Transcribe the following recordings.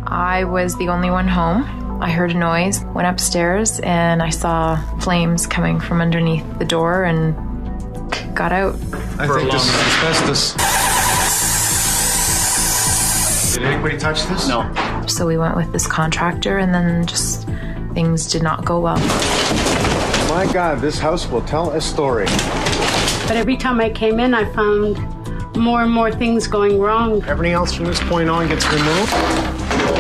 I was the only one home. I heard a noise, went upstairs, and I saw flames coming from underneath the door and got out. I think this is asbestos. Did anybody touch this? No. So we went with this contractor, and then just things did not go well. My God, this house will tell a story. But every time I came in, I found more and more things going wrong. Everything else from this point on gets removed.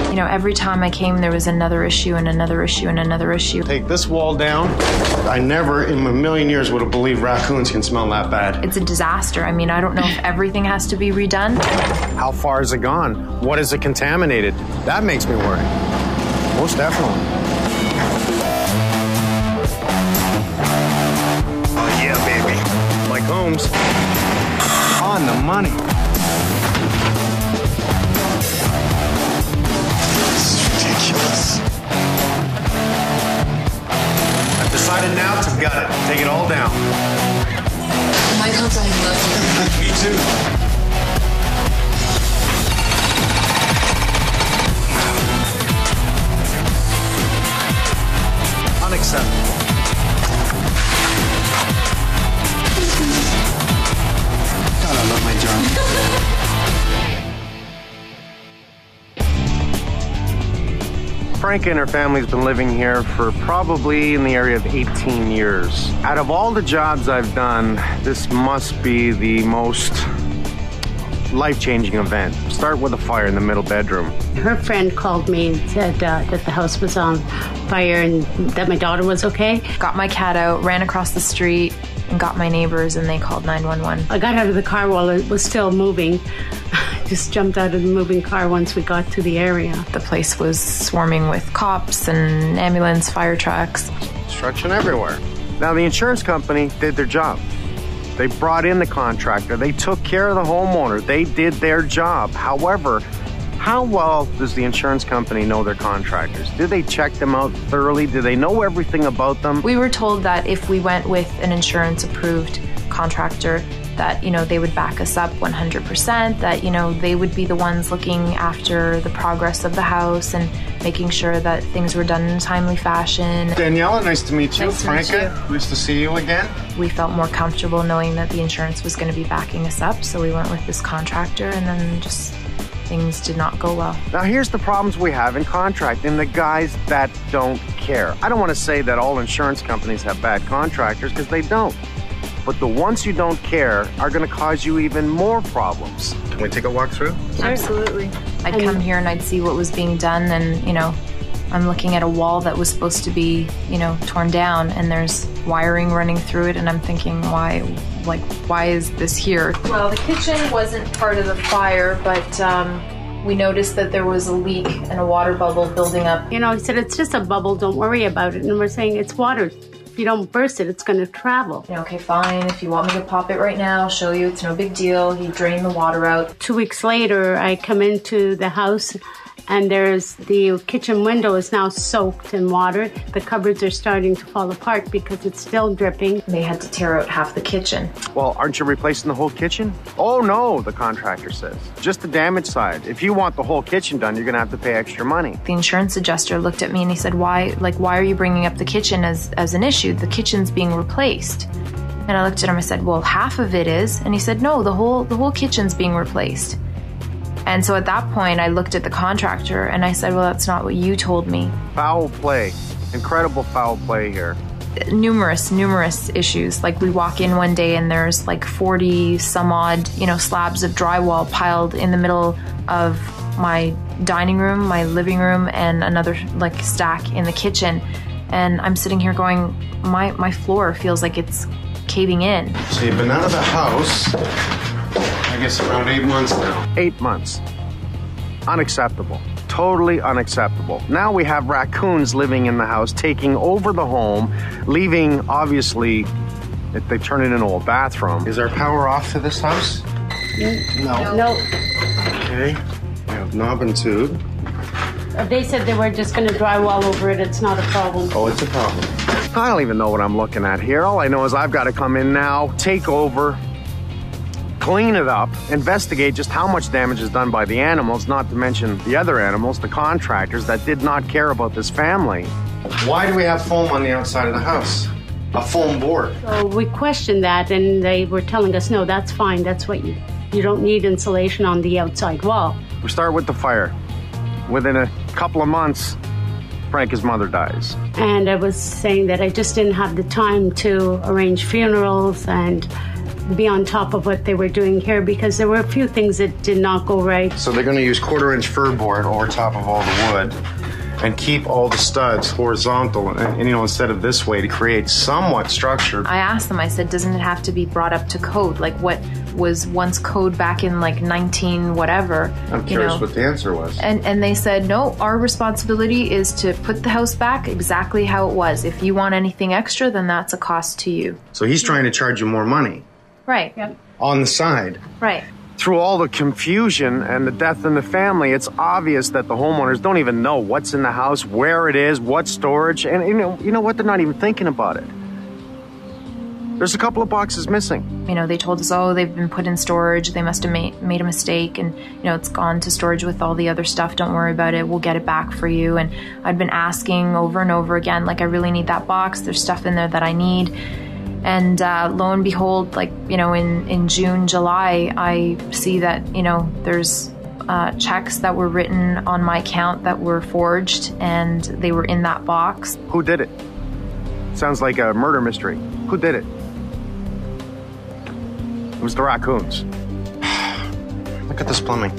You know, every time I came, there was another issue and another issue and another issue. Take this wall down. I never in a million years would have believed raccoons can smell that bad. It's a disaster. I mean, I don't know if everything has to be redone. How far is it gone? What is it contaminated? That makes me worry. Most definitely. Oh, yeah, baby. Mike Holmes. On the money. I've decided now to gut it. Take it all down. Michael, I love you. Me too. Unacceptable. God, I love my job. Frank and her family's been living here for probably in the area of 18 years. Out of all the jobs I've done, this must be the most life-changing event. Start with a fire in the middle bedroom. Her friend called me and said that the house was on fire and that my daughter was okay. Got my cat out, ran across the street, and got my neighbors, and they called 911. I got out of the car while it was still moving. Just jumped out of the moving car once we got to the area. The place was swarming with cops and ambulance, fire trucks. Construction everywhere. Now, the insurance company did their job. They brought in the contractor. They took care of the homeowner. They did their job. However, how well does the insurance company know their contractors? Do they check them out thoroughly? Do they know everything about them? We were told that if we went with an insurance-approved contractor, that, you know, they would back us up 100%, that, you know, they would be the ones looking after the progress of the house and making sure that things were done in a timely fashion. Daniela, nice to meet you. Nice to meet Franca, you. nice to see you again. We felt more comfortable knowing that the insurance was going to be backing us up, so we went with this contractor, and then just things did not go well. Now, here's the problems we have in contracting, the guys that don't care. I don't want to say that all insurance companies have bad contractors, because they don't. But the ones who don't care are going to cause you even more problems. Can we take a walk through? Sure. Absolutely. I'd come here and I'd see what was being done, and, you know, I'm looking at a wall that was supposed to be, you know, torn down, and there's wiring running through it, and I'm thinking, why is this here? Well, the kitchen wasn't part of the fire, but we noticed that there was a leak and a water bubble building up. You know, he said, it's just a bubble, don't worry about it. And we're saying, it's water. If you don't burst it, it's going to travel. You know, okay, fine. If you want me to pop it right now, I'll show you. It's no big deal. He drained the water out. 2 weeks later, I come into the house, and there's the kitchen window is now soaked in water. The cupboards are starting to fall apart because it's still dripping. They had to tear out half the kitchen. Well, aren't you replacing the whole kitchen? Oh, no, the contractor says. Just the damage side. If you want the whole kitchen done, you're going to have to pay extra money. The insurance adjuster looked at me and he said, why are you bringing up the kitchen as an issue? The kitchen's being replaced. And I looked at him, I said, well, half of it is. And he said, no, the whole kitchen's being replaced. And so at that point, I looked at the contractor and I said, well, that's not what you told me. Foul play. Incredible foul play here. Numerous issues. Like, we walk in one day and there's like 40 some odd, you know, slabs of drywall piled in the middle of my dining room, my living room, and another like stack in the kitchen. And I'm sitting here going, my floor feels like it's caving in. So you've been out of the house, I guess, around 8 months now. 8 months. Unacceptable. Totally unacceptable. Now we have raccoons living in the house, taking over the home, leaving, obviously, if they turn it into a bathroom. Is our power off to this house? No. Okay. We have knob and tube. They said they were just going to drywall over it. It's not a problem. Oh, it's a problem. I don't even know what I'm looking at here. All I know is I've got to come in now, take over, clean it up, investigate just how much damage is done by the animals, not to mention the other animals, the contractors that did not care about this family. Why do we have foam on the outside of the house? A foam board. So we questioned that, and they were telling us, no, that's fine. That's what you don't need insulation on the outside wall. We start with the fire. Within a couple of months, Franca's mother dies. And I was saying that I just didn't have the time to arrange funerals and be on top of what they were doing here, because there were a few things that did not go right. So they're going to use 1/4-inch fir board over top of all the wood and keep all the studs horizontal and instead of this way, to create somewhat structure. I asked them, I said, doesn't it have to be brought up to code? Like what was once code back in like 19 whatever? I'm curious what the answer was. And they said, no, our responsibility is to put the house back exactly how it was. If you want anything extra, then that's a cost to you. So he's trying to charge you more money. Right. Yep. On the side. Right. Through all the confusion and the death in the family, it's obvious that the homeowners don't even know what's in the house, where it is, what storage, and you know what? They're not even thinking about it. There's a couple of boxes missing. They told us, oh, they've been put in storage. They must have made a mistake, and it's gone to storage with all the other stuff. Don't worry about it. We'll get it back for you. And I'd been asking over and over again, like, I really need that box. There's stuff in there that I need. And lo and behold, in June, July, I see that, there's checks that were written on my account that were forged, and they were in that box. Who did it? Sounds like a murder mystery. Who did it? It was the raccoons. Look at this plumbing.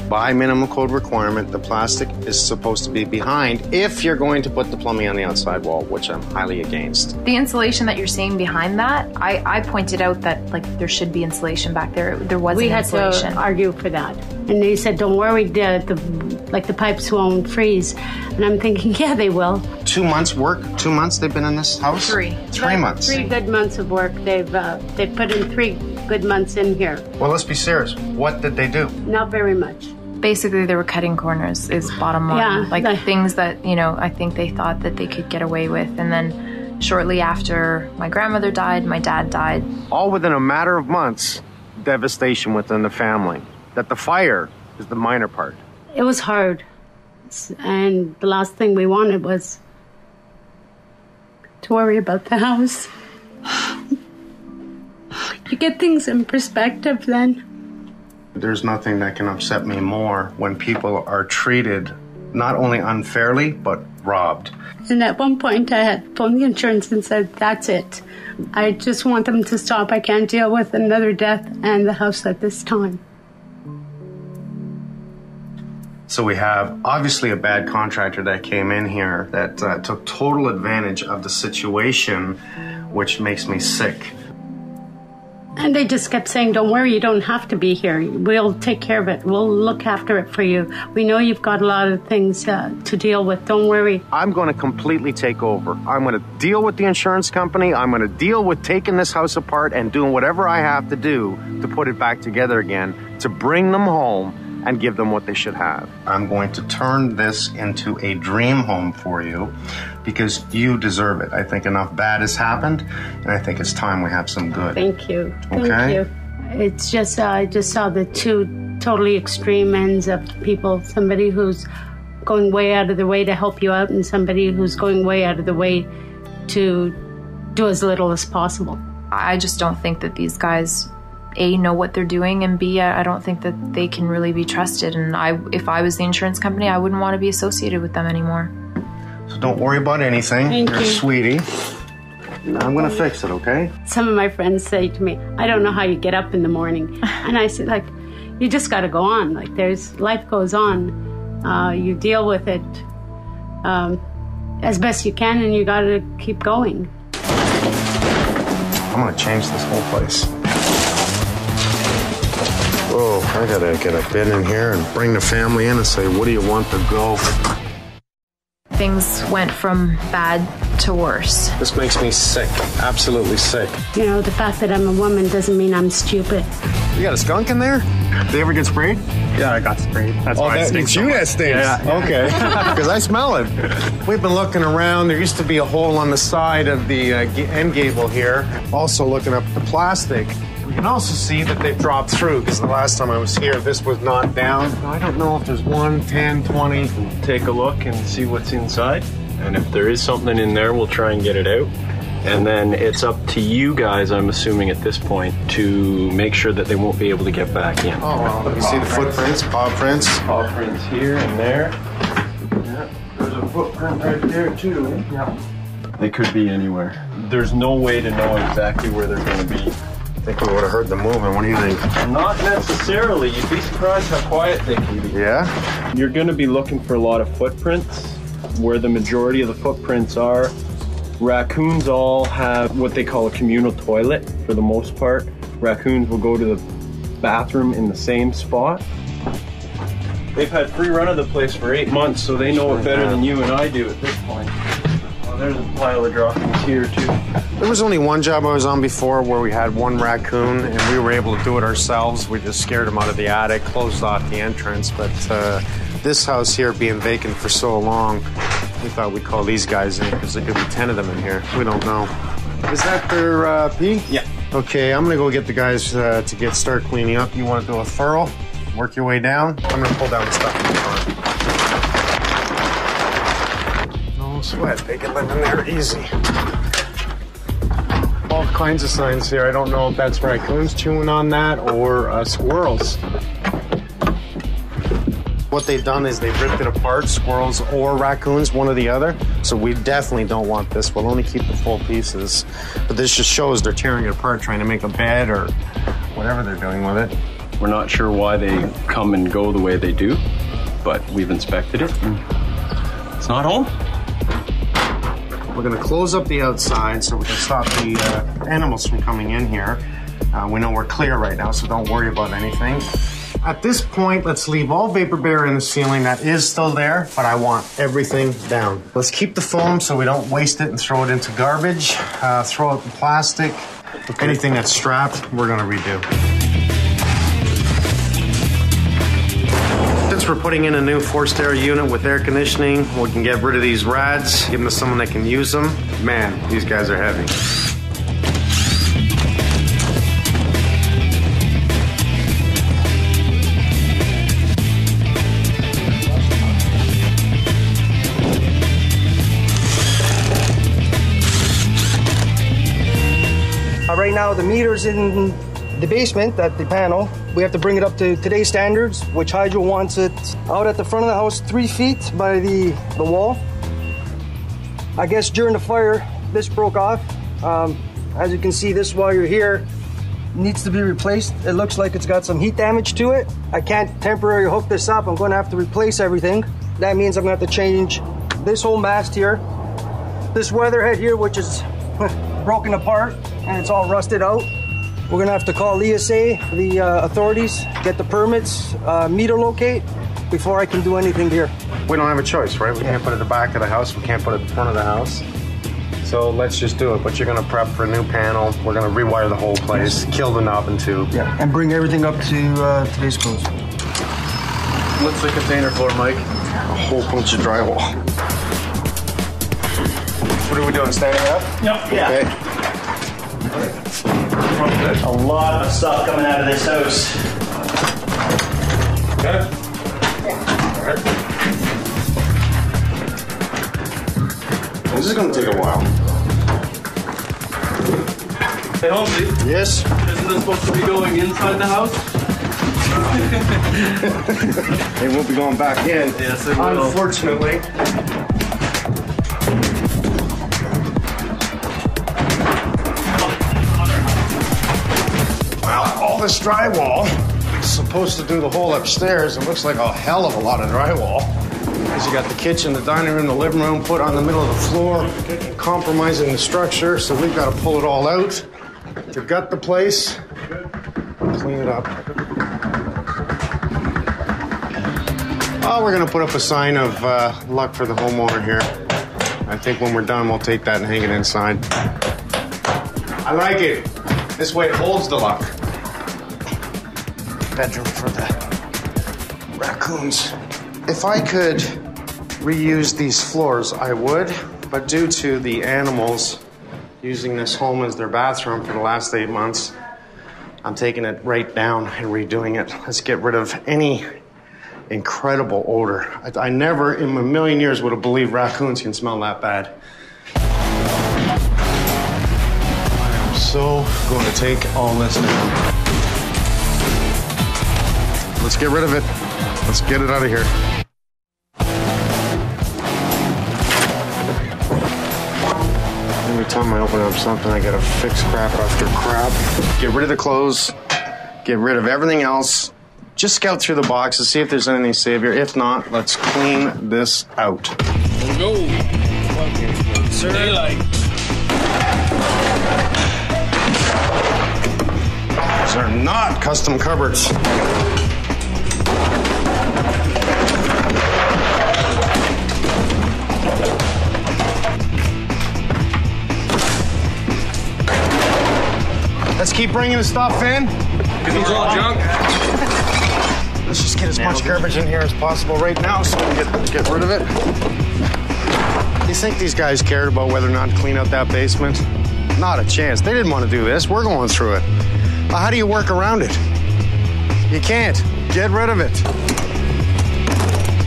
By minimum code requirement, the plastic is supposed to be behind if you're going to put the plumbing on the outside wall, which I'm highly against. The insulation that you're seeing behind that, I pointed out that there should be insulation back there. There wasn't insulation. We had to argue for that. And they said, don't worry, the pipes won't freeze. And I'm thinking, yeah, they will. 2 months work? 2 months they've been in this house? 3. 3 months. 3 good months of work. They've put in 3 good months in here. Well, let's be serious. What did they do? Not very much. Basically, they were cutting corners, is bottom line. Yeah, things that, I think they thought that they could get away with. And then shortly after my grandmother died, my dad died. All within a matter of months, devastation within the family. That the fire is the minor part. It was hard. And the last thing we wanted was to worry about the house. You get things in perspective then. There's nothing that can upset me more when people are treated not only unfairly, but robbed. And at one point I had phoned the insurance and said, that's it. I just want them to stop. I can't deal with another death and the house at this time. So we have obviously a bad contractor that came in here that took total advantage of the situation, which makes me sick. And they just kept saying, don't worry, you don't have to be here. We'll take care of it. We'll look after it for you. We know you've got a lot of things to deal with. Don't worry. I'm going to completely take over. I'm going to deal with the insurance company. I'm going to deal with taking this house apart and doing whatever I have to do to put it back together again, to bring them home and give them what they should have. I'm going to turn this into a dream home for you because you deserve it. I think enough bad has happened, and I think it's time we have some good. Thank you. Okay? Thank you. It's just, I just saw the 2 totally extreme ends of people. Somebody who's going way out of their way to help you out and somebody who's going way out of the way to do as little as possible. I just don't think that these guys, A, know what they're doing, and B, I don't think that they can really be trusted. And if I was the insurance company, I wouldn't want to be associated with them anymore. So don't worry about anything. Thank You're you. a sweetie. I'm going to fix it, okay? Some of my friends say to me, I don't know how you get up in the morning. And I said, you just got to go on. Life goes on. You deal with it as best you can, and you got to keep going. I'm going to change this whole place. Oh, I got to get a bin in here and bring the family in and say, what do you want to go? Things went from bad to worse. This makes me sick, absolutely sick. The fact that I'm a woman doesn't mean I'm stupid. You got a skunk in there? Did they ever get sprayed? Yeah, I got sprayed. That's why it stinks. It's you that stinks. Yeah. Okay, because I smell it. We've been looking around. There used to be a hole on the side of the end gable here. Also looking up the plastic. We can also see that they've dropped through, because the last time I was here, this was not down. I don't know if there's 1, 10, 20. Take a look and see what's inside. And if there is something in there, we'll try and get it out. And then it's up to you guys, I'm assuming at this point, to make sure that they won't be able to get back in. Oh, well, you see the footprints, paw prints. Paw prints here and there. Yeah, there's a footprint right there too. Yeah. They could be anywhere. There's no way to know exactly where they're going to be. I think we would have heard them moving. What do you think? Not necessarily. You'd be surprised how quiet they can be. Yeah? You're going to be looking for a lot of footprints. Where the majority of the footprints are, raccoons all have what they call a communal toilet for the most part. Raccoons will go to the bathroom in the same spot. They've had free run of the place for 8 months, so they know it better than you and I do at this point. Oh, there's a pile of droppings here too. There was only one job I was on before where we had one raccoon and we were able to do it ourselves. We just scared him out of the attic, closed off the entrance, but this house here being vacant for so long, we thought we'd call these guys in because there could be 10 of them in here. We don't know. Is that their pee? Yeah. Okay, I'm gonna go get the guys to start cleaning up. You want to do a furrow? Work your way down. I'm gonna pull down the stuff in the car. No sweat. They can live in there easy. All kinds of signs here. I don't know if that's raccoons chewing on that or squirrels. What they've done is they've ripped it apart, squirrels or raccoons, one or the other. So we definitely don't want this. We'll only keep the full pieces. But this just shows they're tearing it apart, trying to make a bed or whatever they're doing with it. We're not sure why they come and go the way they do, but we've inspected it. It's not home. We're gonna close up the outside so we can stop the animals from coming in here. We know we're clear right now, so don't worry about anything. At this point, let's leave all vapor barrier in the ceiling. That is still there, but I want everything down. Let's keep the foam so we don't waste it and throw it into garbage. Throw out the plastic. Okay. Anything that's strapped, we're gonna redo. Since we're putting in a new forced air unit with air conditioning, we can get rid of these rads, give them to someone that can use them. Man, these guys are heavy. Right now, the meter's in the basement at the panel. We have to bring it up to today's standards, which Hydro wants it out at the front of the house 3 feet by the wall. I guess during the fire, this broke off. As you can see, this wire here needs to be replaced. It looks like it's got some heat damage to it. I can't temporarily hook this up. I'm going to have to replace everything. That means I'm going to have to change this whole mast here, this weatherhead here, which is broken apart and it's all rusted out. We're gonna have to call ESA, the authorities, get the permits, meter locate, before I can do anything here. We don't have a choice, right? We can't put it at the back of the house, we can't put it at the front of the house. So let's just do it, but you're gonna prep for a new panel. We're gonna rewire the whole place, kill the knob and tube. Yeah, and bring everything up to today's codes. What's the container for, Mike? A whole bunch of drywall. What are we doing, standing up? Yep. Yeah. Okay. A lot of stuff coming out of this house. Okay. All right. This is going to take a while. Hey, Holmesy. Yes? Isn't this supposed to be going inside the house? They won't be going back in. Yes, it will. Unfortunately. All this drywall is supposed to do the whole upstairs. It looks like a hell of a lot of drywall. Because you got the kitchen, the dining room, the living room put on the middle of the floor, compromising the structure, so we've got to pull it all out to gut the place, clean it up. Oh, we're going to put up a sign of luck for the homeowner here. I think when we're done, we'll take that and hang it inside. I like it. This way it holds the luck. Bedroom for the raccoons. If I could reuse these floors, I would, but due to the animals using this home as their bathroom for the last 8 months, I'm taking it right down and redoing it. Let's get rid of any incredible odor. I never in a million years would have believed raccoons can smell that bad. I am so going to take all this down. Let's get rid of it. Let's get it out of here. Every time I open up something, I gotta fix crap after crap. Get rid of the clothes. Get rid of everything else. Just scout through the boxes, see if there's anything saved here. If not, let's clean this out. There we go. Sir. Daylight. These are not custom cupboards. Let's keep bringing the stuff in. It's all junk. Let's just get as much garbage in here as possible right now so we can get rid of it. You think these guys cared about whether or not to clean out that basement? Not a chance. They didn't want to do this. We're going through it. Well, how do you work around it? You can't. Get rid of it.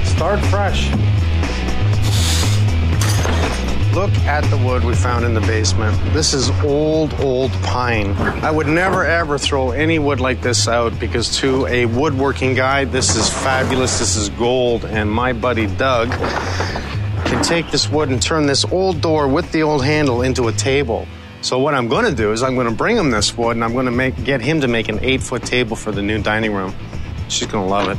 Start fresh. Look at the wood we found in the basement. This is old pine. I would never ever throw any wood like this out because to a woodworking guy, this is fabulous, this is gold. And my buddy Doug can take this wood and turn this old door with the old handle into a table. So what I'm gonna do is I'm gonna bring him this wood and I'm gonna get him to make an 8-foot table for the new dining room. She's gonna love it.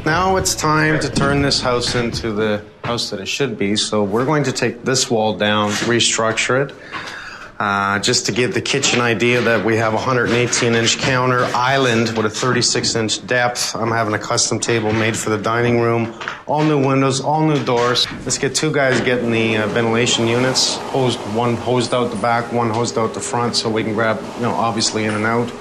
Now it's time to turn this house into the house that it should be. So we're going to take this wall down, restructure it, just to give the kitchen idea that we have a 118-inch counter island with a 36-inch depth. I'm having a custom table made for the dining room. All new windows, all new doors. Let's get two guys getting the ventilation units. One hosed out the back, one hosed out the front so we can grab, obviously in and out.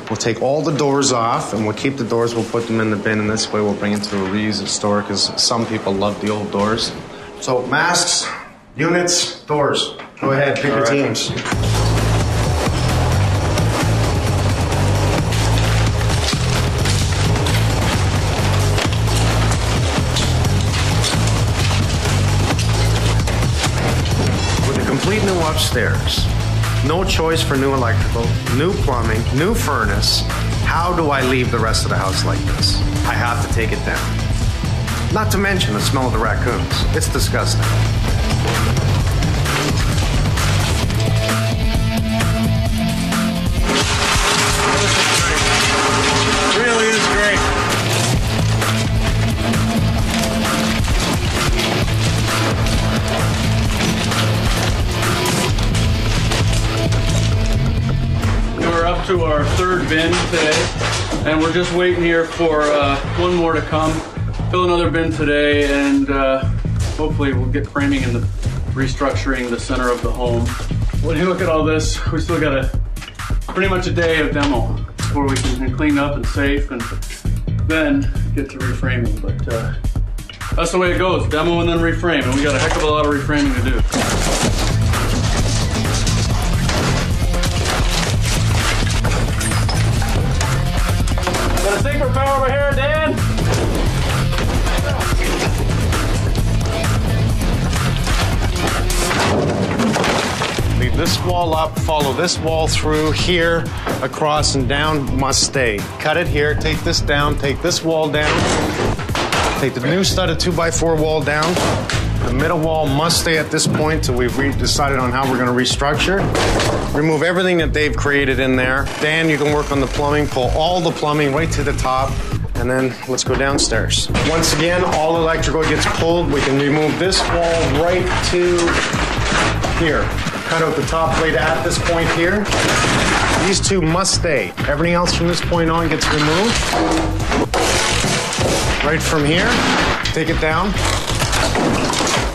We'll take all the doors off and we'll keep the doors, we'll put them in the bin, and this way we'll bring it to a reused store because some people love the old doors. So masks, units, doors. Go ahead, pick your teams. With a complete new upstairs, no choice for new electrical, new plumbing, new furnace. How do I leave the rest of the house like this? I have to take it down. Not to mention the smell of the raccoons. It's disgusting. It really is great. We're up to our third bin today, and we're just waiting here for one more to come. Fill another bin today, and hopefully we'll get framing and restructuring the center of the home. When you look at all this, we still got pretty much a day of demo before we can clean up and safe, and then get to reframing. But that's the way it goes: demo and then reframe, and we got a heck of a lot of reframing to do. Got a sinker power over here, Dan? Leave this wall up, follow this wall through here, across and down, must stay. Cut it here, take this down, take this wall down, take the new studded 2x4 wall down. The middle wall must stay at this point till we've decided on how we're going to restructure. Remove everything that they've created in there. Dan, you can work on the plumbing, pull all the plumbing right to the top, and then let's go downstairs. Once again, all electrical gets pulled. We can remove this wall right to here. Cut out the top plate at this point here. These two must stay. Everything else from this point on gets removed. Right from here, take it down.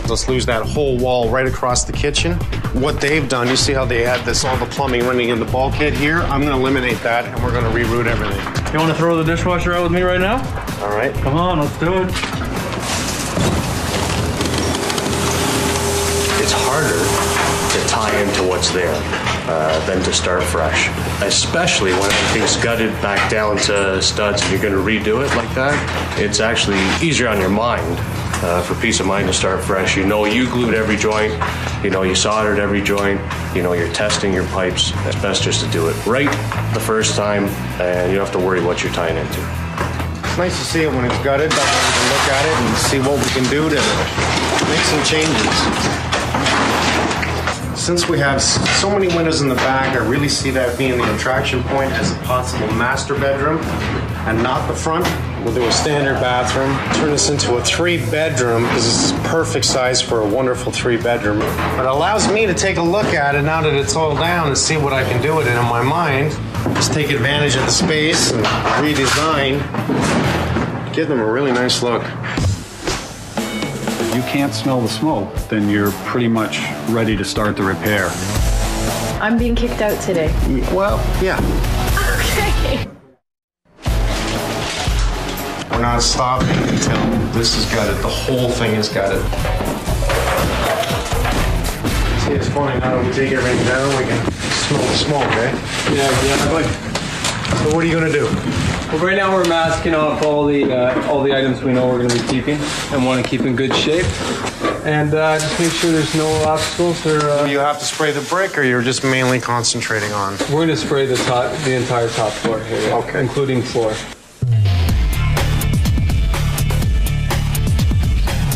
Let's lose that whole wall right across the kitchen. What they've done, you see how they had all the plumbing running in the bulkhead here? I'm gonna eliminate that and we're gonna reroute everything. You wanna throw the dishwasher out with me right now? All right. Come on, let's do it. It's harder to tie into what's there than to start fresh. Especially when everything's gutted back down to studs and you're going to redo it like that. It's actually easier on your mind, for peace of mind, to start fresh. You know you glued every joint, you know you soldered every joint, you know you're testing your pipes. It's best just to do it right the first time, and you don't have to worry what you're tying into. It's nice to see it when it's gutted. That way we can look at it and see what we can do to make some changes. Since we have so many windows in the back, I really see that being the attraction point as a possible master bedroom and not the front. We'll do a standard bathroom, turn this into a 3-bedroom because this is perfect size for a wonderful 3-bedroom. But it allows me to take a look at it now that it's all down and see what I can do with it in my mind. Just take advantage of the space and redesign, give them a really nice look. If you can't smell the smoke, then you're pretty much ready to start the repair. I'm being kicked out today. Well, yeah. Okay. We're not stopping until this is gutted. The whole thing is gutted. See, it's funny, now that we take everything down, we can smell the smoke, eh? Yeah, exactly. So what are you gonna do? Well, right now we're masking off all the items we know we're going to be keeping and want to keep in good shape, and just make sure there's no obstacles or. Do you have to spray the brick, or you're just mainly concentrating on? We're going to spray the entire top floor here, yeah, okay, including floor.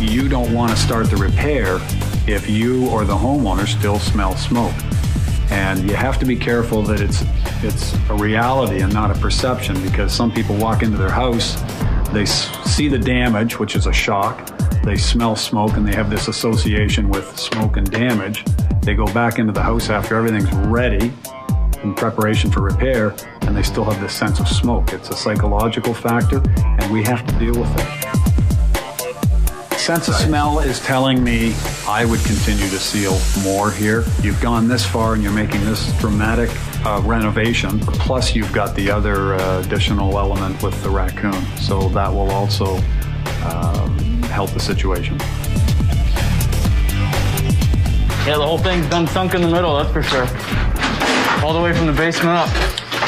You don't want to start the repair if you or the homeowner still smell smoke. And you have to be careful that it's a reality and not a perception, because some people walk into their house, they see the damage, which is a shock, they smell smoke and they have this association with smoke and damage. They go back into the house after everything's ready in preparation for repair, and they still have this sense of smoke. It's a psychological factor, and we have to deal with it. Sense of smell is telling me I would continue to seal more here. You've gone this far and you're making this dramatic renovation, plus you've got the other additional element with the raccoon, so that will also help the situation. Yeah, the whole thing's done sunk in the middle, that's for sure. All the way from the basement up.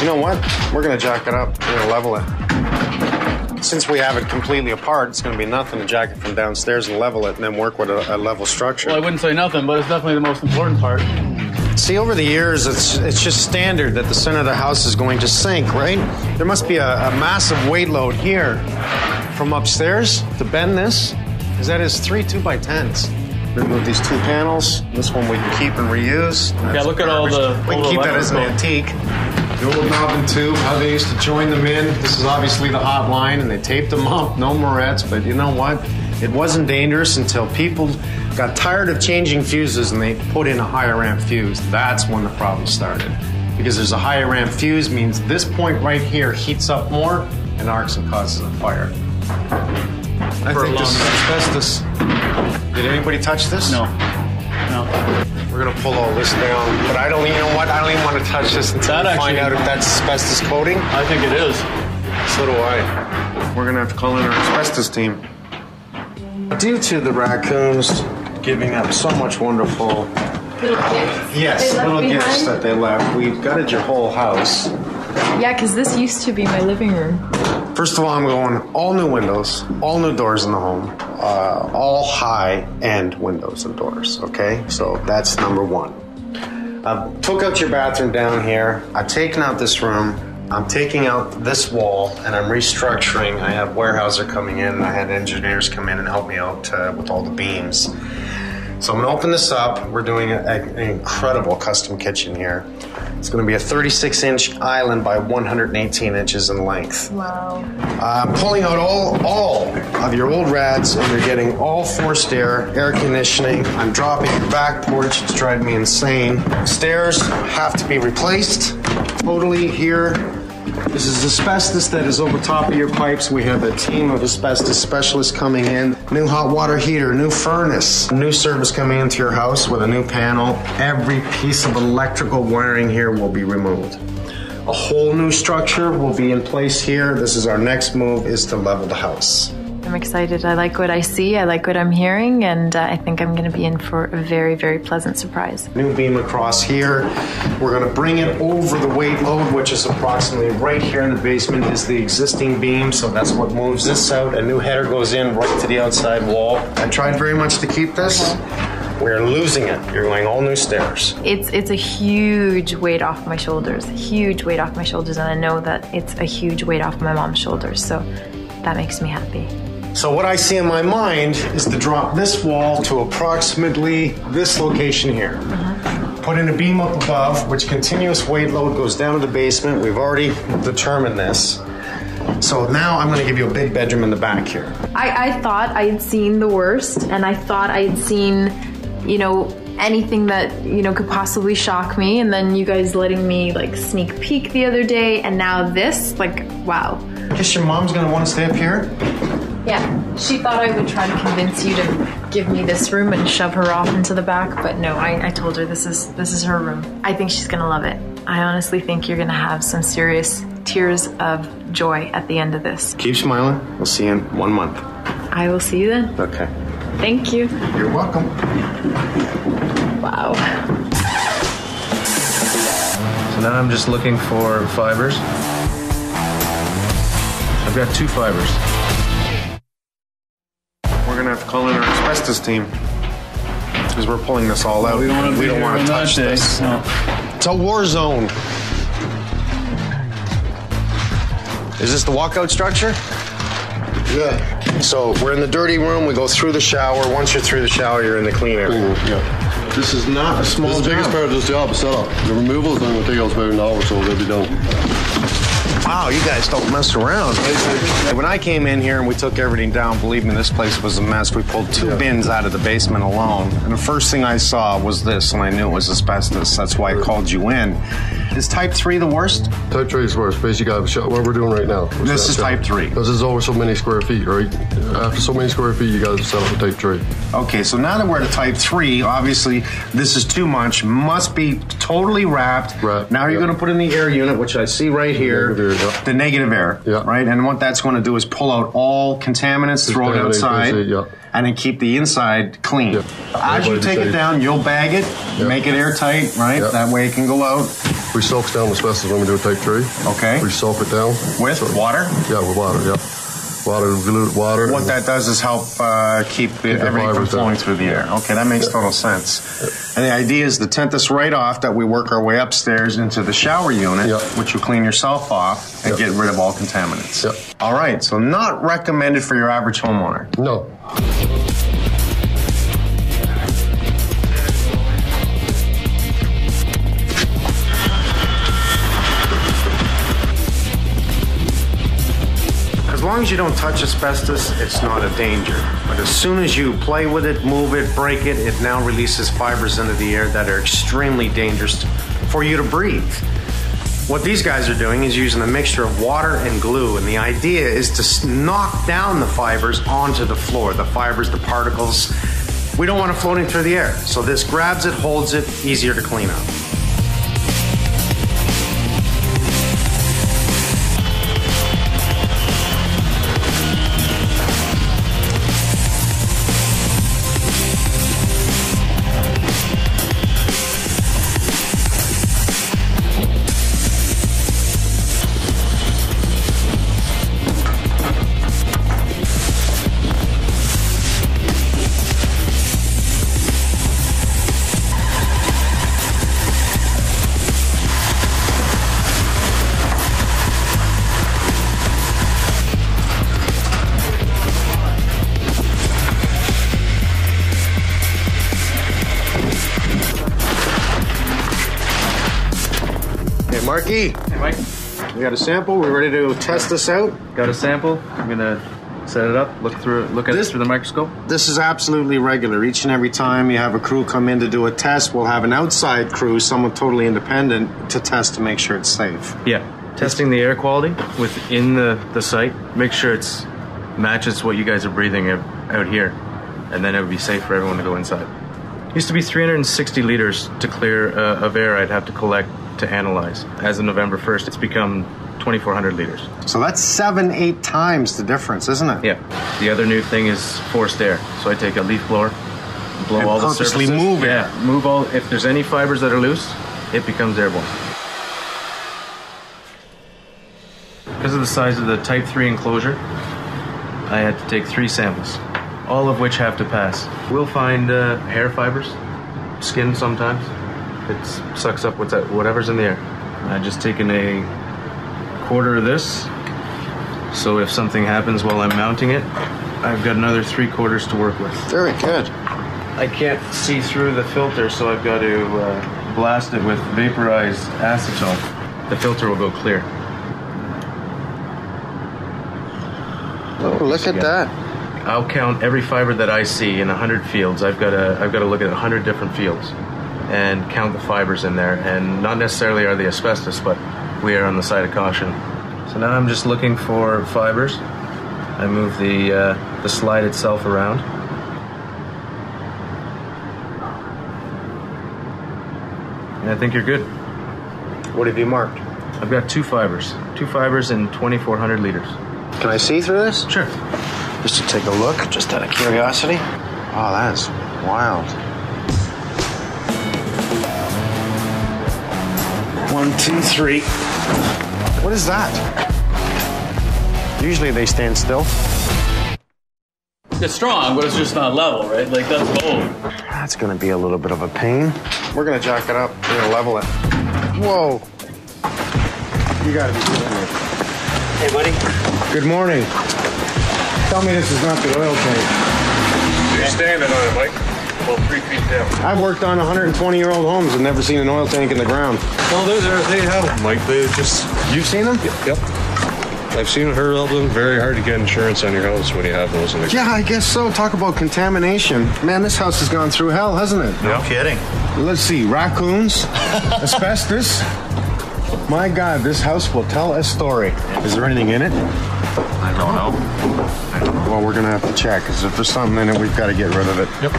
You know what? We're gonna jack it up. We're gonna level it. Since we have it completely apart, it's going to be nothing to jack it from downstairs and level it and then work with a level structure. Well, I wouldn't say nothing, but it's definitely the most important part. See, over the years, it's just standard that the center of the house is going to sink, right? There must be a massive weight load here from upstairs to bend this, because that is 3 2x10s. Remove these 2 panels. This one we can keep and reuse. Yeah, look at all the... We can keep that as an antique. The old knob and tube, how they used to join them in. This is obviously the hot line, and they taped them up, no morettes, but you know what? It wasn't dangerous until people got tired of changing fuses and they put in a higher amp fuse. That's when the problem started. Because there's a higher amp fuse means this point right here heats up more and arcs and causes a fire. I think this is asbestos. Did anybody touch this? No. No. We're gonna pull all this down, but I don't, you know what? I don't even want to touch this until we find out if that's asbestos coating. I think it is. So do I. We're gonna have to call in our asbestos team. Due to the raccoons giving up so much wonderful little gifts. Yes, little gifts that they left. We've gutted your whole house. Yeah, because this used to be my living room. First of all, I'm going all new windows, all new doors in the home, all high-end windows and doors, okay? So that's number one. I took out your bathroom down here. I've taken out this room. I'm taking out this wall, and I'm restructuring. I have Weyerhaeuser coming in, and I had engineers come in and help me out with all the beams. So I'm going to open this up. We're doing an incredible custom kitchen here. It's going to be a 36-inch island by 118 inches in length. Wow. I'm pulling out all of your old rads, and you're getting all forced air conditioning. I'm dropping your back porch. It's driving me insane. Stairs have to be replaced totally here. This is asbestos that is over top of your pipes. We have a team of asbestos specialists coming in. New hot water heater, new furnace, new service coming into your house with a new panel. Every piece of electrical wiring here will be removed. A whole new structure will be in place here. This is our next move, is to level the house. I'm excited. I like what I see. I like what I'm hearing, and I think I'm going to be in for a very, very pleasant surprise. New beam across here. We're going to bring it over the weight load, which is approximately right here in the basement is the existing beam, so that's what moves this out. A new header goes in right to the outside wall. I tried very much to keep this. We're losing it. You're going all new stairs. It's a huge weight off my shoulders. Huge weight off my shoulders, and I know that it's a huge weight off my mom's shoulders, so that makes me happy. So what I see in my mind is to drop this wall to approximately this location here. Put in a beam up above, which continuous weight load goes down to the basement. We've already determined this. So now I'm going to give you a big bedroom in the back here. I thought I had seen the worst, and I thought I had seen, you know, anything that, you know, could possibly shock me, and then you guys letting me like sneak peek the other day, and now this, like, wow. I guess your mom's going to want to stay up here? Yeah, she thought I would try to convince you to give me this room and shove her off into the back, but no, I told her this is her room. I think she's gonna love it. I honestly think you're gonna have some serious tears of joy at the end of this. Keep smiling. We'll see you in 1 month. I will see you then. Okay. Thank you. You're welcome. Wow. So now I'm just looking for fibers. I've got 2 fibers. We're gonna have to call in our asbestos team because we're pulling this all out. We don't want to touch this. No. It's a war zone. Is this the walkout structure? Yeah. So we're in the dirty room. We go through the shower. Once you're through the shower, you're in the clean area. Yeah. This is not a small job. The biggest part of this job is setup. The removal is only going to take us about an hour, so they'll be done. Wow, you guys don't mess around. When I came in here and we took everything down, believe me, this place was a mess. We pulled 2 bins out of the basement alone. And the first thing I saw was this, and I knew it was asbestos. That's why I called you in. Is type 3 the worst? Type 3 is worse. Basically, what we're doing right now. This is type 3. Because it's over so many square feet, right? After so many square feet, you got to set up a type 3. Okay, so now that we're at a type 3, obviously this is too much. Must be totally wrapped. Right. Now you're going to put in the air unit, which I see right here. The negative air. Yeah. Right? And what that's going to do is pull out all contaminants, throw it outside. And then keep the inside clean. Yeah. As you take it down, you'll bag it, make it airtight, right? Yeah. That way it can go out. We soak down asbestos when we do type 3. Okay. We soak it down. With water? Yeah, with water, yeah. Dilute water. What that does is help keep everything from flowing through the air. Okay, that makes total sense. And the idea is to tent this right off, that we work our way upstairs into the shower unit, which you clean yourself off and get rid of all contaminants. All right, so not recommended for your average homeowner. No. As long as you don't touch asbestos, it's not a danger. But as soon as you play with it, move it, break it, it now releases fibers into the air that are extremely dangerous for you to breathe. What these guys are doing is using a mixture of water and glue, and the idea is to knock down the fibers onto the floor, the fibers, the particles. We don't want it floating through the air. So this grabs it, holds it, easier to clean up. Marky. Hey, Mike. We got a sample. We ready to test this out? Got a sample. I'm gonna set it up, look at it through the microscope. This is absolutely regular. Each and every time you have a crew come in to do a test, we'll have an outside crew, someone totally independent, to test to make sure it's safe. Yeah. Testing the air quality within the site. Make sure it's matches what you guys are breathing out here, and then it would be safe for everyone to go inside. Used to be 360 liters to clear of air I'd have to collect to analyze. As of November 1st, it's become 2,400 liters. So that's 7-8 times the difference, isn't it? Yeah. The other new thing is forced air. So I take a leaf blower, blow and all the purposely surfaces. move it. Yeah, move all. If there's any fibers that are loose, it becomes airborne. Because of the size of the Type 3 enclosure, I had to take 3 samples, all of which have to pass. We'll find hair fibers, skin sometimes. It sucks up whatever's in the air. I've just taken a quarter of this, so if something happens while I'm mounting it, I've got another 3/4 to work with. Very good. I can't see through the filter, so I've got to blast it with vaporized acetone. The filter will go clear. Oh, look at that. I'll count every fiber that I see in 100 fields. I've got to look at 100 different fields and count the fibers in there. And not necessarily are they asbestos, but we are on the side of caution. So now I'm just looking for fibers. I move the slide itself around. And I think you're good. What have you marked? I've got 2 fibers. 2 fibers in 2,400 liters. Can I see through this? Sure. Just to take a look, just out of curiosity. Oh, that is wild. 1, 2, 3. What is that? Usually they stand still. It's strong, but it's just not level, right? Like, that's gold. That's going to be a little bit of a pain. We're going to jack it up. We're going to level it. Whoa. You got to be kidding me. Hey, buddy. Good morning. Tell me this is not the oil tank. You're standing on it, Mike. Well, 3 feet down. I've worked on 120-year-old homes and never seen an oil tank in the ground. Well, they have them, Mike. They just... You've seen them? Yep. I've seen heard of them. Very hard to get insurance on your house when you have those in the... Yeah, I guess so. Talk about contamination. Man, this house has gone through hell, hasn't it? No kidding. Let's see. Raccoons, asbestos. My God, this house will tell a story. Is there anything in it? I don't know. Well, we're going to have to check, because if there's something in it, we've got to get rid of it. Yep.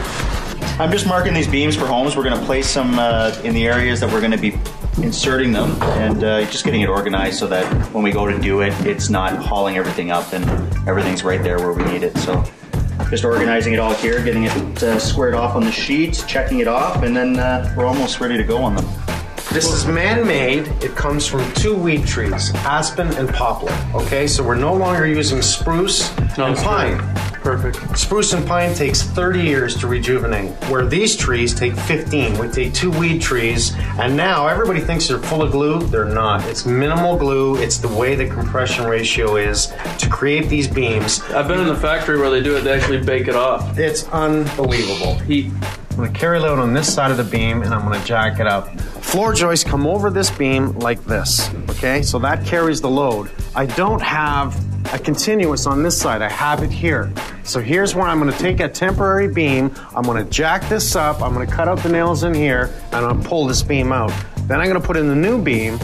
I'm just marking these beams for homes. We're going to place them in the areas that we're going to be inserting them, and just getting it organized so that when we go to do it, it's not hauling everything up and everything's right there where we need it. So just organizing it all here, getting it squared off on the sheets, checking it off, and then we're almost ready to go on them. This is man-made. It comes from 2 weed trees, aspen and poplar. Okay, so we're no longer using spruce and pine. Perfect. Spruce and pine takes 30 years to rejuvenate, where these trees take 15. We take 2 weed trees, and now everybody thinks they're full of glue. They're not. It's minimal glue. It's the way the compression ratio is to create these beams. I've been in the factory where they do it. They actually bake it off. It's unbelievable. Heat. I'm going to carry load on this side of the beam, and I'm going to jack it up. Floor joists come over this beam like this, okay? So that carries the load. I don't have a continuous on this side. I have it here. So here's where I'm going to take a temporary beam. I'm going to jack this up. I'm going to cut out the nails in here, and I'm going to pull this beam out. Then I'm going to put in the new beam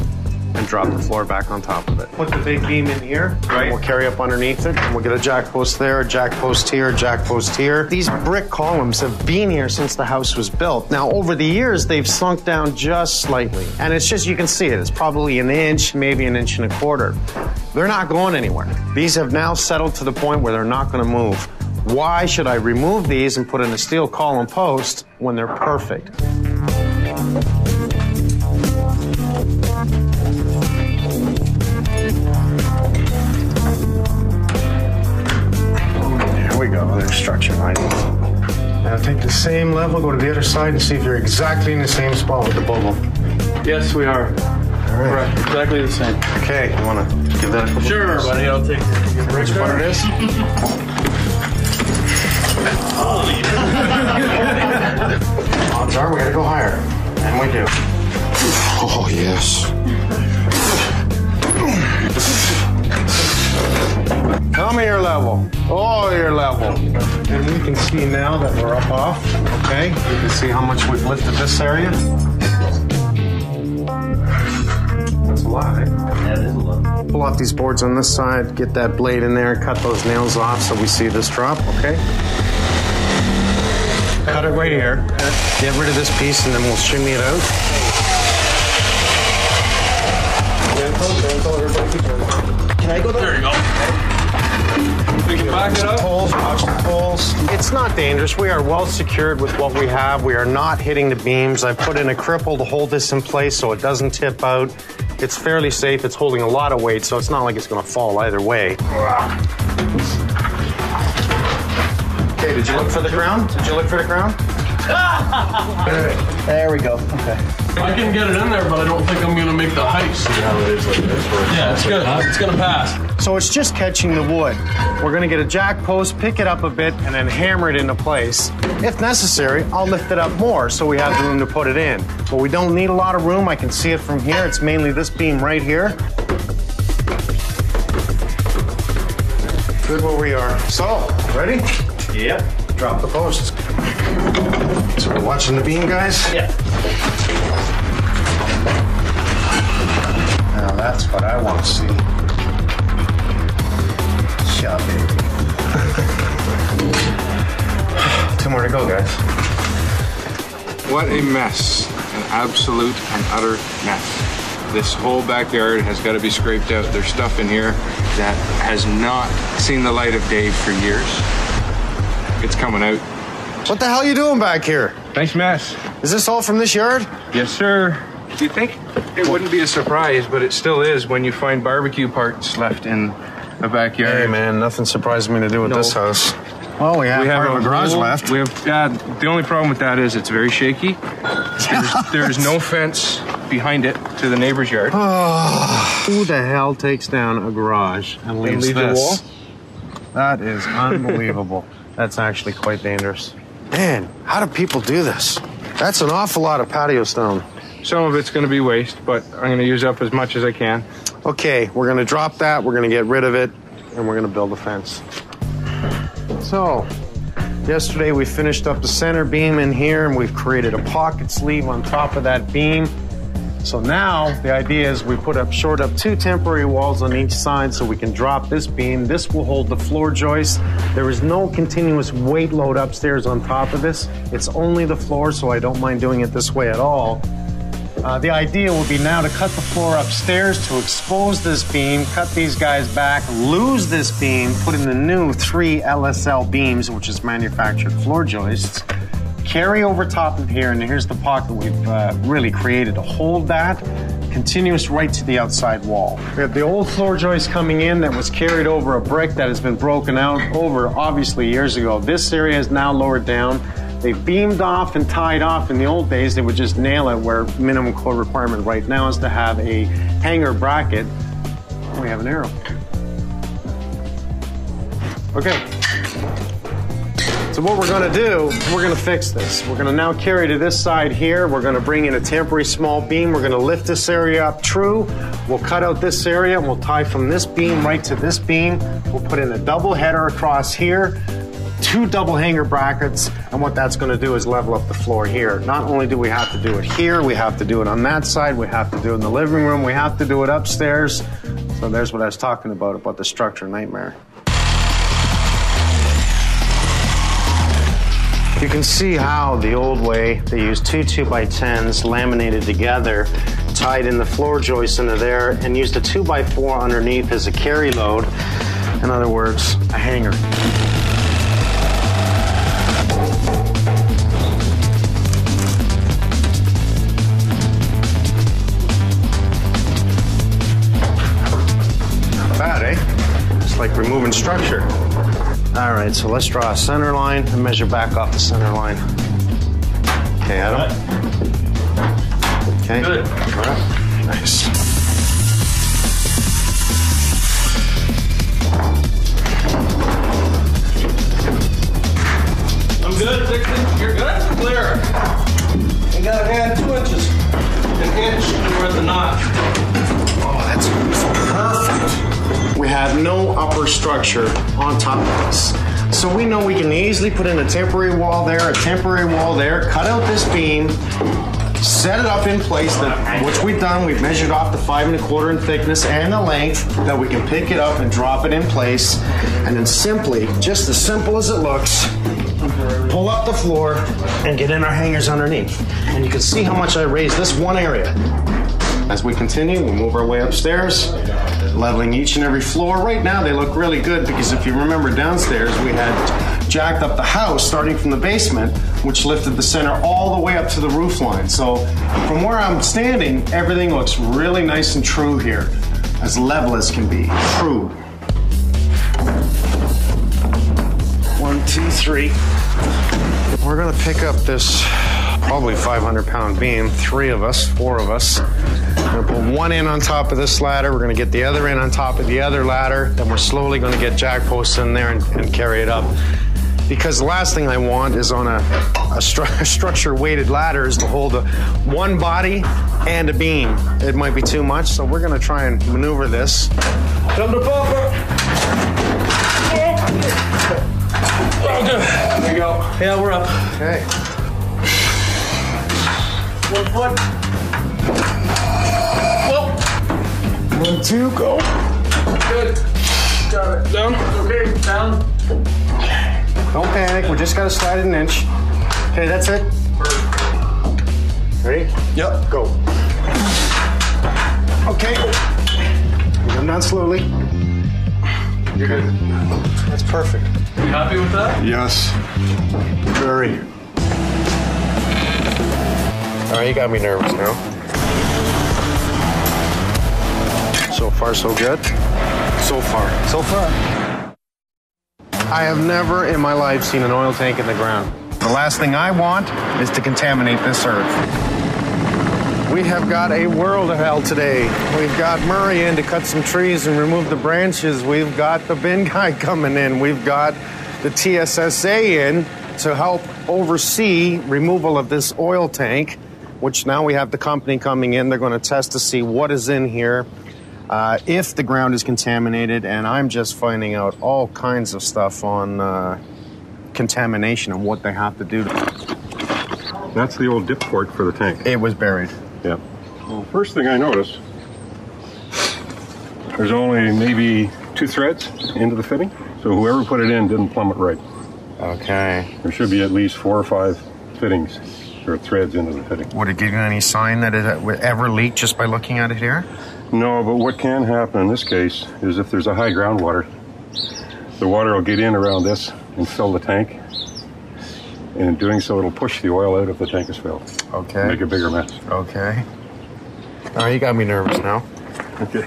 and drop the floor back on top of it. Put the big beam in here, right? We'll carry up underneath it, and we'll get a jack post there, a jack post here, a jack post here. These brick columns have been here since the house was built. Now, over the years, they've sunk down just slightly. And it's just, you can see it. It's probably 1 inch, maybe 1.25 inches. They're not going anywhere. These have now settled to the point where they're not going to move. Why should I remove these and put in a steel column post when they're perfect? There we go, there's structure lighting. Now take the same level, go to the other side and see if you're exactly in the same spot with the bubble. Yes, we are. All right. Correct. Exactly the same. Okay, you want to give that a couple? Sure, buddy. I'll take it. Which one it is? Odds are we gotta go higher. And we do. Oh, yes. Tell me your level. Oh, your level. And we can see now that we're up off. Okay, you can see how much we've lifted this area. That's a lot, eh? Yeah, it is a lot. Pull off these boards on this side, get that blade in there, cut those nails off so we see this drop, okay? Cut it right here. Get rid of this piece and then we'll shimmy it out. Can I go there? There you go. We can back it up. Watch the poles. It's not dangerous. We are well secured with what we have. We are not hitting the beams. I put in a cripple to hold this in place so it doesn't tip out. It's fairly safe. It's holding a lot of weight, so it's not like it's going to fall either way. Okay, did you look for the ground? Did you look for the ground? There we go. Okay. I can get it in there, but I don't think I'm going to make the height. See how it is like this? Yeah, it's good. It's going to pass. So it's just catching the wood. We're going to get a jack post, pick it up a bit, and then hammer it into place. If necessary, I'll lift it up more so we have the room to put it in. But we don't need a lot of room. I can see it from here. It's mainly this beam right here. Good where we are. So, ready? Yep. Drop the posts. So we're watching the beam, guys? Yeah. Now that's what I want to see. Shove it. 2 more to go, guys. What a mess. An absolute and utter mess. This whole backyard has got to be scraped out. There's stuff in here that has not seen the light of day for years. It's coming out. What the hell are you doing back here? Nice mess. Is this all from this yard? Yes, sir. Do you think it wouldn't be a surprise, but it still is when you find barbecue parts left in the backyard. Hey, man, nothing surprises me to do with this house. Well, we have part of a garage left. We have, the only problem with that is it's very shaky. There's no fence behind it to the neighbor's yard. Who the hell takes down a garage and leaves a this? wall? That is unbelievable. That's actually quite dangerous. Man, how do people do this? That's an awful lot of patio stone. Some of it's going to be waste, but I'm going to use up as much as I can. Okay, we're going to drop that, we're going to get rid of it, and we're going to build a fence. So, yesterday we finished up the center beam in here, and we've created a pocket sleeve on top of that beam. So now the idea is we short up 2 temporary walls on each side so we can drop this beam. This will hold the floor joist. There is no continuous weight load upstairs on top of this. It's only the floor, so I don't mind doing it this way at all. The idea will be now to cut the floor upstairs to expose this beam, cut these guys back, lose this beam, put in the new 3 LSL beams, which is manufactured floor joists, carry over top of here, and here's the pocket we've really created to hold that, continuous right to the outside wall. We have the old floor joist coming in that was carried over a brick that has been broken out over, obviously, years ago. This area is now lowered down. They beamed off and tied off. In the old days, they would just nail it, where minimum code requirement right now is to have a hanger bracket. Oh, we have an arrow. Okay. So what we're going to do, we're going to fix this. We're going to now carry to this side here. We're going to bring in a temporary small beam. We're going to lift this area up true. We'll cut out this area, and we'll tie from this beam right to this beam. We'll put in a double header across here, 2 double hanger brackets, and what that's going to do is level up the floor here. Not only do we have to do it here, we have to do it on that side, we have to do it in the living room, we have to do it upstairs. So there's what I was talking about the structure nightmare. You can see how the old way, they used 2 2x10s laminated together, tied in the floor joist into there, and used a 2x4 underneath as a carry load. In other words, a hanger. Not bad, eh? It's like removing structure. All right, so let's draw a center line and measure back off the center line. Okay, Adam. Okay. Good. All right. Nice. I'm good, Dixon. You're good. Clear. You gotta add 2 inches. An inch where the notch. Oh, that's perfect. We have no upper structure on top of this. So we know we can easily put in a temporary wall there, a temporary wall there, cut out this beam, set it up in place, which we've done. We've measured off the 5 1/4 in thickness and the length, that we can pick it up and drop it in place. And then simply, just as simple as it looks, pull up the floor and get in our hangers underneath. And you can see how much I raised this one area. As we continue, we move our way upstairs, leveling each and every floor. Right now, they look really good because if you remember downstairs, we had jacked up the house starting from the basement, which lifted the center all the way up to the roof line. So from where I'm standing, everything looks really nice and true here, as level as can be. True. 1, 2, 3. We're gonna pick up this probably 500-pound beam, 3 of us, 4 of us. We're gonna put one in on top of this ladder. We're gonna get the other in on top of the other ladder. Then we're slowly gonna get jack posts in there and carry it up. Because the last thing I want is on a structure-weighted ladder is to hold one body and a beam. It might be too much, so we're gonna try and maneuver this. Jump the bumper! Okay. There we go. Yeah, we're up. Okay. 1 foot. Whoa. 1, 2, go. Good. Got it. Down. Okay. Down. Don't panic. We just got to slide it an inch. Okay, that's it. Ready? Yep. Go. Okay. Come down slowly. You're good. That's perfect. You happy with that? Yes. Very. All right, you got me nervous now. So far, so good. So far. So far. I have never in my life seen an oil tank in the ground. The last thing I want is to contaminate this earth. We have got a world of hell today. We've got Murray in to cut some trees and remove the branches. We've got the bin guy coming in. We've got the TSSA in to help oversee removal of this oil tank, which now we have the company coming in. They're going to test to see what is in here, if the ground is contaminated, and I'm just finding out all kinds of stuff on contamination and what they have to do. That's the old dip port for the tank. It was buried. Yeah. Well, first thing I noticed, there's only maybe 2 threads into the fitting, so whoever put it in didn't plumb it right. Okay. There should be at least 4 or 5 fittings or threads into the fitting. Would it give you any sign that it would ever leak just by looking at it here? No, but what can happen in this case is if there's a high groundwater, the water will get in around this and fill the tank. And in doing so, it'll push the oil out if the tank is filled. Okay. Make a bigger mess. Okay. All right, you got me nervous now. Okay.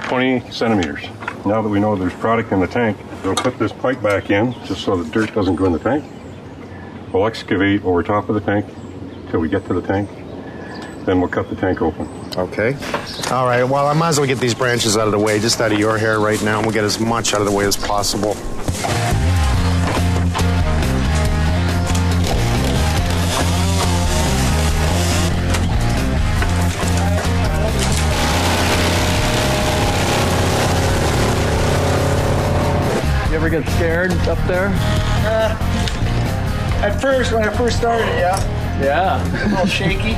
20 centimeters. Now that we know there's product in the tank, we'll put this pipe back in just so the dirt doesn't go in the tank. We'll excavate over top of the tank till we get to the tank. Then we'll cut the tank open. Okay. All right, well, I might as well get these branches out of the way, just out of your hair right now, and we'll get as much out of the way as possible. You ever get scared up there? At first, when I first started, yeah. Yeah. A little shaky.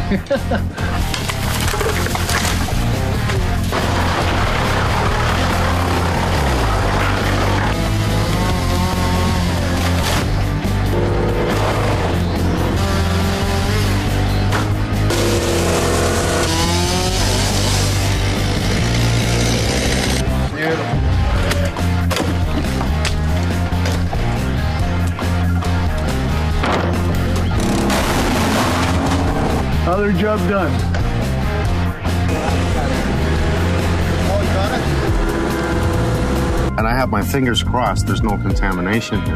Other job done. And I have my fingers crossed there's no contamination here.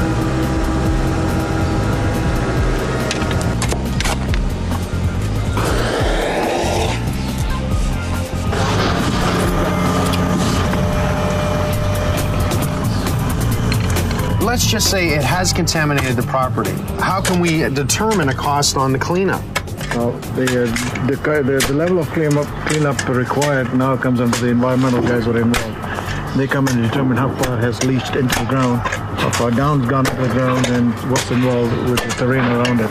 Let's just say it has contaminated the property. How can we determine a cost on the cleanup? Well, the level of cleanup required now comes under the environmental guys who are involved. They come and determine how far has leached into the ground, how far down's gone to the ground, and what's involved with the terrain around it.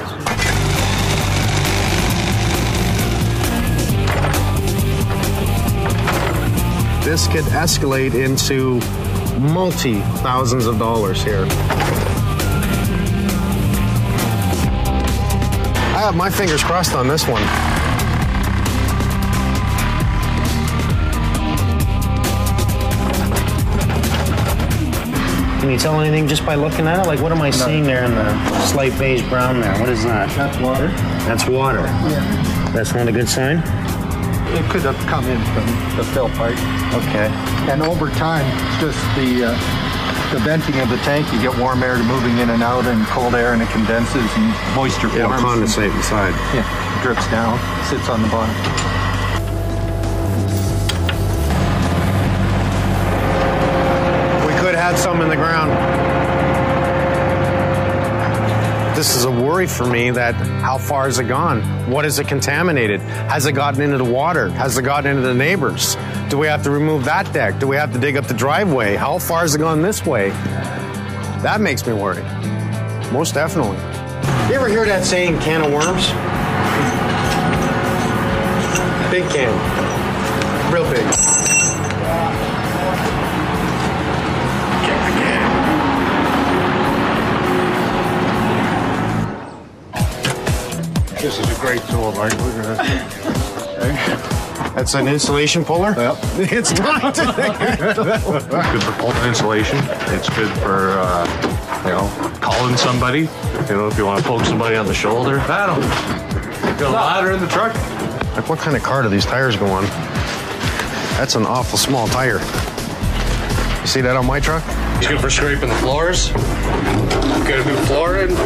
This could escalate into multi-thousands of dollars here. I have my fingers crossed on this one. Can you tell anything just by looking at it? Like, what am I seeing there in the slight beige brown there? What is that? That's water. That's water. Yeah. That's not a good sign? It could have come in from the fill pipe. Okay. And over time, just the venting of the tank, you get warm air moving in and out and cold air, and it condenses and moisture forms. It'll condensate inside. Yeah, drips down, sits on the bottom. We could have some in the ground. This is a worry for me that how far has it gone? What has it contaminated? Has it gotten into the water? Has it gotten into the neighbors? Do we have to remove that deck? Do we have to dig up the driveway? How far has it gone this way? That makes me worry. Most definitely. You ever hear that saying, can of worms? Big can. Real big. This is a great tool, Mike. Look at that. That's an insulation puller? Yep. It's not. Good for pulling insulation. It's good for, calling somebody. You know, if you want to poke somebody on the shoulder. Battle. Got a ladder in the truck. Like, what kind of car do these tires go on? That's an awful small tire. You see that on my truck? It's good for scraping the floors. Good to do flooring.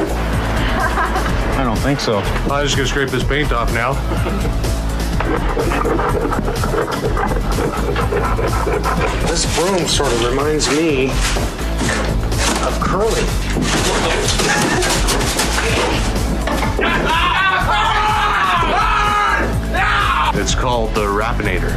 I don't think so. I'm just gonna scrape this paint off now. This broom sort of reminds me of Curly. It's called the Rapinator.